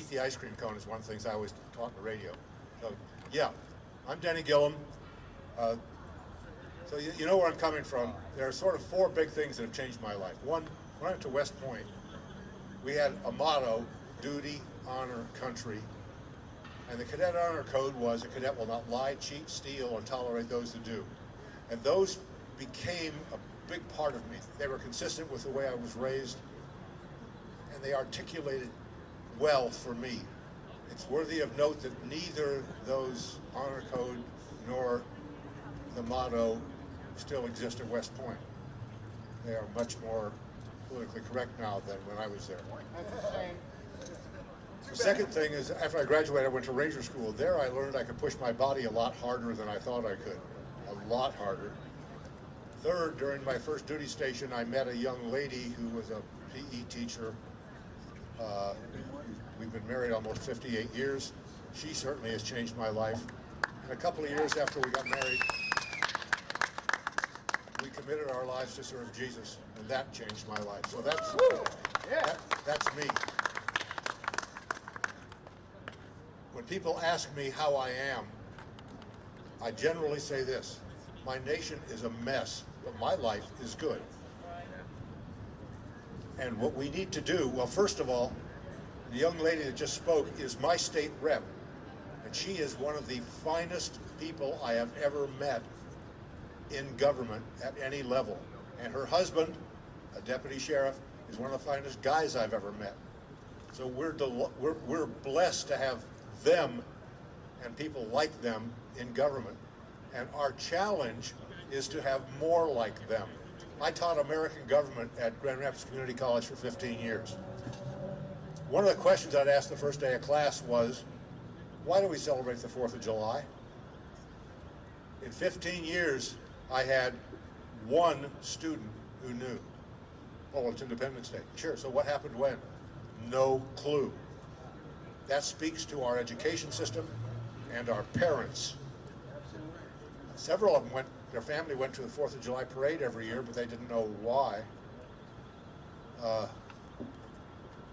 eat the ice cream cone is one of the things I always taught on the radio. So, yeah, I'm Denny Gillum. So you know where I'm coming from. There are sort of four big things that have changed my life. One, when I went to West Point, we had a motto, duty, honor, country. And the cadet honor code was a cadet will not lie, cheat, steal, or tolerate those who do. And those became a big part of me. They were consistent with the way I was raised, and they articulated well for me. It's worthy of note that neither those honor code nor the motto still exist at West Point. They are much more politically correct now than when I was there. The second thing is, after I graduated, I went to Ranger School. There I learned I could push my body a lot harder than I thought I could. A lot harder. Third, during my first duty station, I met a young lady who was a PE teacher. We've been married almost 58 years. She certainly has changed my life. And a couple of years after we got married, we committed our lives to serve Jesus, and that changed my life. So that's me. When people ask me how I am, I generally say this: my nation is a mess, but my life is good. And what we need to do, well, first of all, the young lady that just spoke is my state rep, and she is one of the finest people I have ever met in government at any level. And her husband, a deputy sheriff, is one of the finest guys I've ever met. So we're blessed to have them and people like them in government. And our challenge is to have more like them. I taught American government at Grand Rapids Community College for 15 years. One of the questions I'd ask the first day of class was, why do we celebrate the 4th of July? In 15 years, I had one student who knew. Oh, it's Independence Day. Sure, so what happened when? No clue. That speaks to our education system and our parents. Several of them their family went to the 4th of July parade every year, but they didn't know why.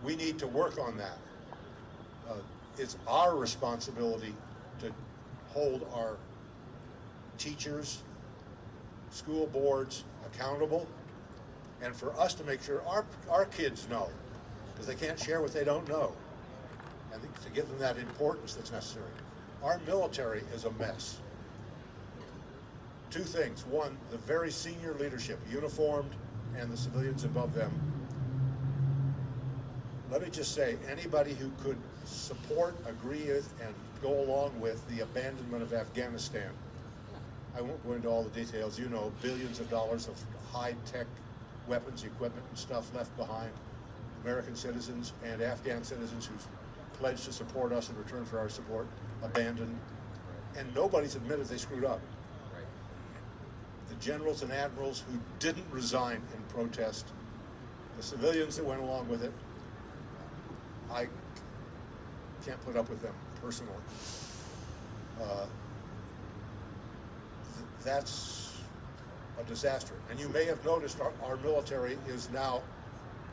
We need to work on that. It's our responsibility to hold our teachers, school boards accountable, and for us to make sure our kids know, because they can't share what they don't know, and to give them that importance that's necessary. Our military is a mess. Two things. One, the very senior leadership, uniformed, and the civilians above them. Let me just say, anybody who could support, agree with, and go along with the abandonment of Afghanistan, I won't go into all the details, you know, billions of dollars of high-tech weapons, equipment, and stuff left behind, American citizens and Afghan citizens who pledged to support us in return for our support, abandoned, and nobody's admitted they screwed up. The generals and admirals who didn't resign in protest, the civilians that went along with it, I can't put up with them personally. That's a disaster. And you may have noticed our military is now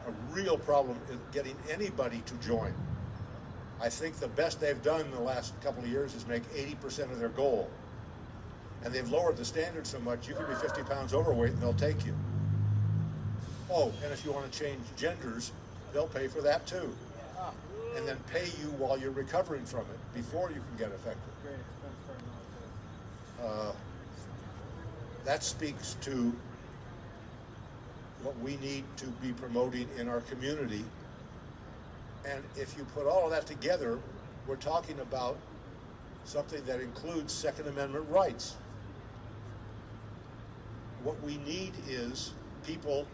a real problem in getting anybody to join. I think the best they've done in the last couple of years is make 80% of their goal. And they've lowered the standard so much, you can be 50 pounds overweight and they'll take you. Oh, and if you want to change genders, they'll pay for that too. And then pay you while you're recovering from it, before you can get effective. That speaks to what we need to be promoting in our community. And if you put all of that together, we're talking about something that includes Second Amendment rights. What we need is people,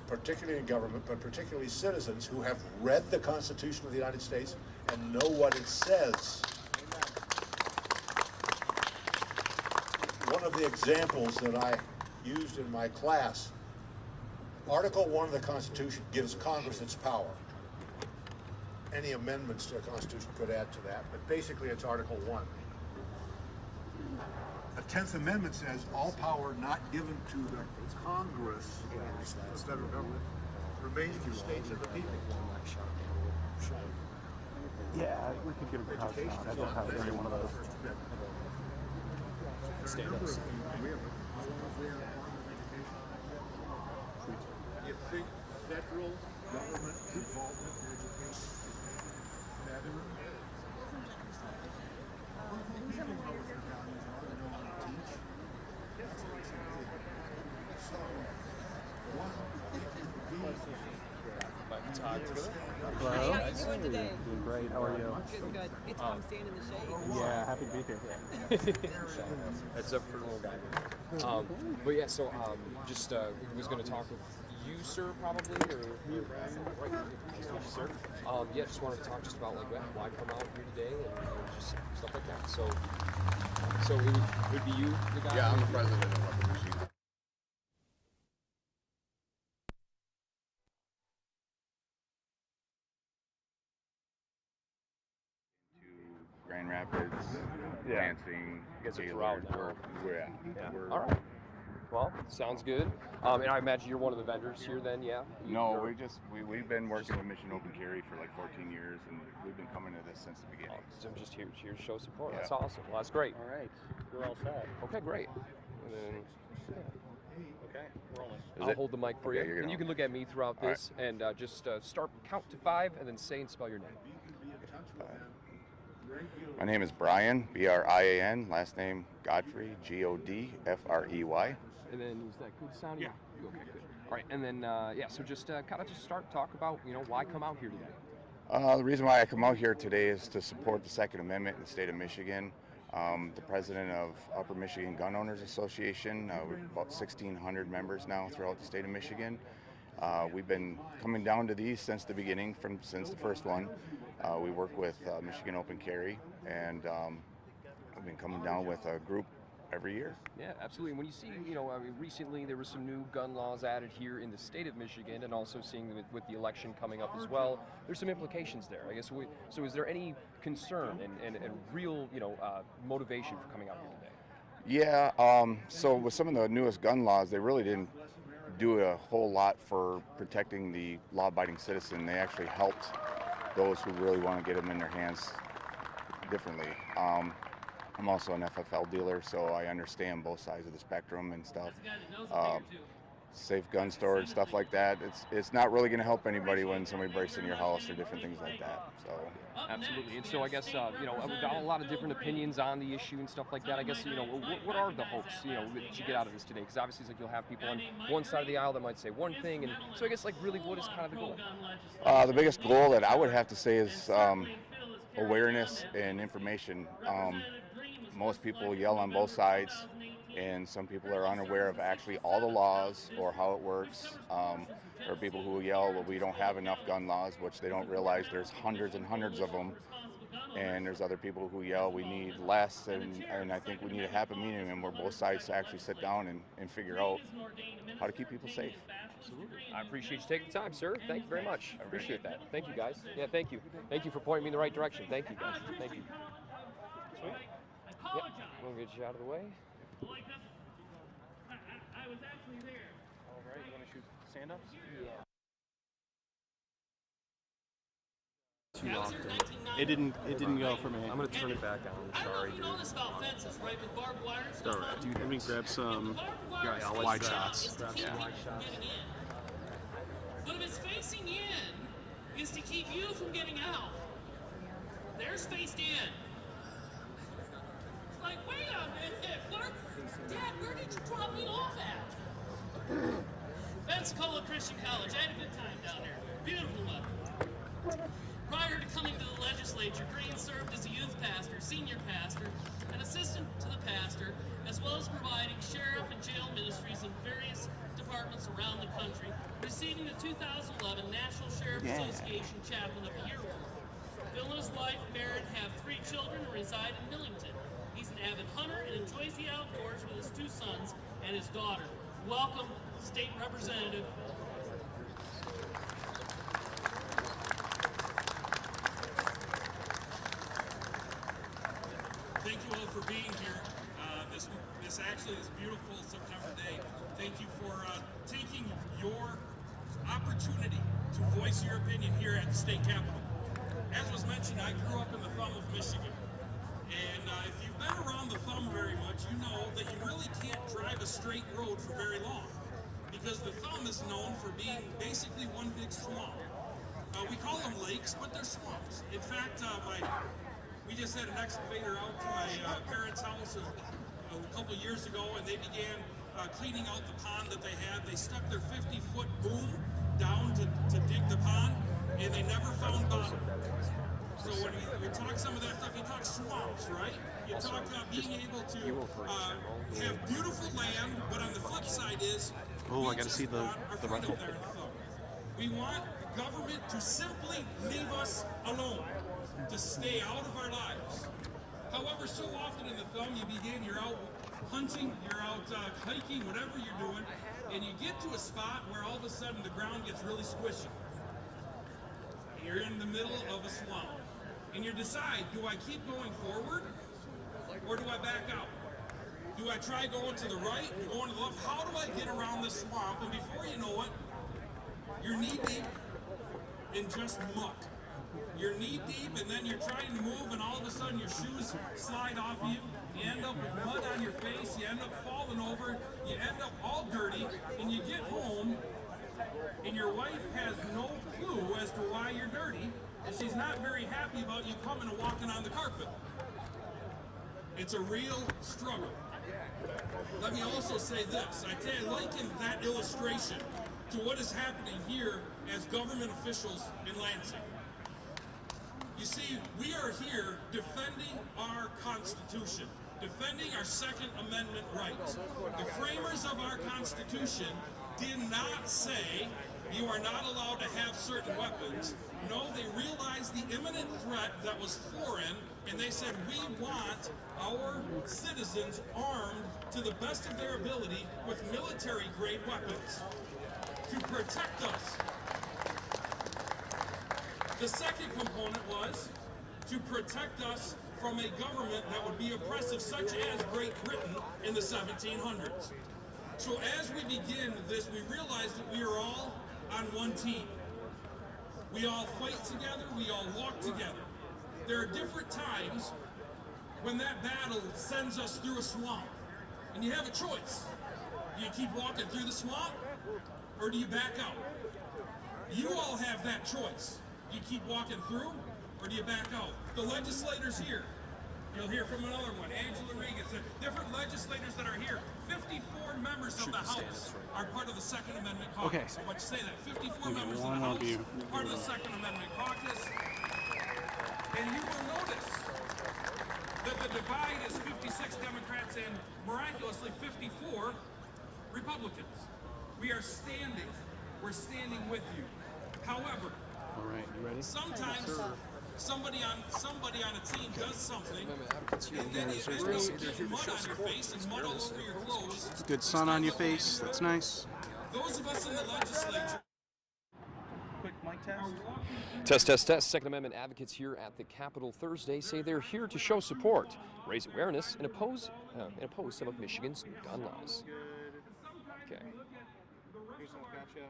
particularly in government, but particularly citizens, who have read the Constitution of the United States and know what it says. One of the examples that I used in my class, Article 1 of the Constitution gives Congress its power. Any amendments to the Constitution could add to that, but basically it's Article 1. The 10th Amendment says all power not given to the Congress, the federal government, remains in the states and the people. Yeah, we could give a house down. I don't have any one of those. Stand-ups. You think federal government involvement in education is better? People know what their values are, they know how to teach. So, what My photographer. Hello. How are you doing today? Doing great. How are you? Good, good. Get to come stand in the shade. Yeah, happy to be here. That's up for a little guy. But yeah, so just was going to talk with you, sir, probably, or right, sir. Yeah, just wanted to talk just about like why come out here today and just stuff like that. So it would be you, the guy. Yeah, I'm the president of Upper Michigan. To Grand Rapids, dancing, You guys are Taylor, throughout now. we're All right. Well, sounds good. And I imagine you're one of the vendors here then, yeah? No, You're- we've been working with Michigan Open Carry for like 14 years, and we've been coming to this since the beginning. So I'm just here to show support. Yeah. That's awesome. Well, that's great. All right, we're all set. Okay, great. And then Okay, rolling. I'll hold the mic for Okay, you, you're and gonna- you can look at me throughout All right. this, and just start count to 5, and then say and spell your name. My name is Brian, Brian, last name Godfrey, Godfrey. And then is that good sound? Yeah. Okay, good. All right, and then so just kind of just talk about why come out here today. The reason why I come out here today is to support the Second Amendment in the state of Michigan. The president of Upper Michigan Gun Owners Association. We're about 1,600 members now throughout the state of Michigan. We've been coming down to these since the beginning, since the first one. We work with Michigan Open Carry, and we've been coming down with a group every year. Yeah, absolutely. And when you see, recently there were some new gun laws added here in the state of Michigan, and also seeing with the election coming up as well, there's some implications there. I guess. So, is there any concern and real, motivation for coming out here today? Yeah. So with some of the newest gun laws, they really didn't do a whole lot for protecting the law-abiding citizen. They actually helped those who really want to get them in their hands differently. I'm also an FFL dealer, so I understand both sides of the spectrum and stuff. Safe gun storage, stuff like that. It's not really going to help anybody when somebody breaks into your house or different things like that. So Absolutely. And so I guess we've got a lot of different opinions on the issue and stuff like that. I guess what are the hopes that you get out of this today? Because obviously it's like you'll have people on one side of the aisle that might say one thing, and so I guess really what is kind of the goal? the biggest goal that I would have to say is awareness and information. Most people yell on both sides, and some people are unaware of actually all the laws or how it works. There are people who yell, well, we don't have enough gun laws, which they don't realize there's hundreds and hundreds of them. And there's other people who yell, we need less, and I think we need a happy medium where both sides actually sit down and figure out how to keep people safe. Absolutely. I appreciate you taking the time, sir. Thank you very much. I appreciate that. Thank you, guys. Yeah, thank you. Thank you for pointing me in the right direction. Thank you, guys. Thank you. Sweet. Yep. We'll get you out of the way. I was actually there. All right, you want to shoot stand-ups? Yeah. It didn't go for me. I'm gonna turn it back on. I don't know Sorry, if you know this about fences, right? With barbed wire and stuff. All right, dude, let me grab some I'll let wide you grab shots. It's to keep wide you from shots. getting in. But if it's facing in, is to keep you from getting out. There's faced in. Like, wait a minute, Dad, where did you drop me off at? Pensacola Christian College. I had a good time down there. Beautiful weather. Prior to coming to the legislature, Green served as a youth pastor, senior pastor, an assistant to the pastor, as well as providing sheriff and jail ministries in various departments around the country, receiving the 2011 National Sheriff Association Chaplain of the Year award. Bill and his wife, Merritt, have 3 children and reside in Millington. He's an avid hunter and enjoys the outdoors with his 2 sons and his daughter. Welcome, State Representative. Thank you all for being here. This actually is beautiful September day. Thank you for taking your opportunity to voice your opinion here at the state capitol. as was mentioned, I grew up in the thumb of Michigan. And if you've been around the thumb very much, you know that you really can't drive a straight road for very long, because the thumb is known for being basically one big swamp. We call them lakes, but they're swamps. In fact, we just had an excavator out to my parents' house a couple years ago, and they began cleaning out the pond that they had. They stuck their 50-foot boom down to dig the pond, and they never found bottom. So when we talk some of that stuff, you talk swamps, right? You talk being able to have beautiful land, but on the flip side is, Oh, I got to see the rifle. we want government to simply leave us alone, to stay out of our lives. However, so often in the thumb, you're out hunting, you're out hiking, whatever you're doing, and you get to a spot where all of a sudden the ground gets really squishy. You're in the middle of a swamp. And you decide, do I keep going forward or do I back out? Do I try going to the right, going to the left? How do I get around this swamp? And before you know it, you're knee deep in just muck. You're knee deep, and then you're trying to move, and all of a sudden your shoes slide off of you. You end up with mud on your face. You end up falling over. You end up all dirty, and you get home, and your wife has no clue as to why you're dirty, and she's not very happy about you coming and walking on the carpet. It's a real struggle. Let me also say this. I liken that illustration to what is happening here as government officials in Lansing. You see, we are here defending our Constitution, defending our Second Amendment rights. The framers of our Constitution did not say you are not allowed to have certain weapons. No, they realized the imminent threat that was foreign, and they said, we want our citizens armed to the best of their ability with military-grade weapons to protect us. The second component was to protect us from a government that would be oppressive, such as Great Britain in the 1700s. So as we begin this, we realize that we are all on one team. We all fight together, we all walk together. There are different times when that battle sends us through a swamp, and you have a choice. Do you keep walking through the swamp, or do you back out? You all have that choice. Do you keep walking through, or do you back out? The legislators here, you'll hear from another one, Angela Regan, different legislators that are here. 54 members of the House are part of the Second Amendment caucus. Okay. So what you say that? 54 members of the House, part of the Second Amendment caucus. And you will notice that the divide is 56 Democrats and miraculously 54 Republicans. We are standing. We're standing with you. However, All right, you ready? sometimes somebody on a team does something, and then it ends up getting mud on your face and mud all over your clothes. Good sun on your face. That's nice. Those of us in the legislature Quick mic test. Test, test, test. Second Amendment advocates here at the Capitol Thursday say they're here to show support, raise awareness, and oppose some of Michigan's gun laws. Okay. Gotcha.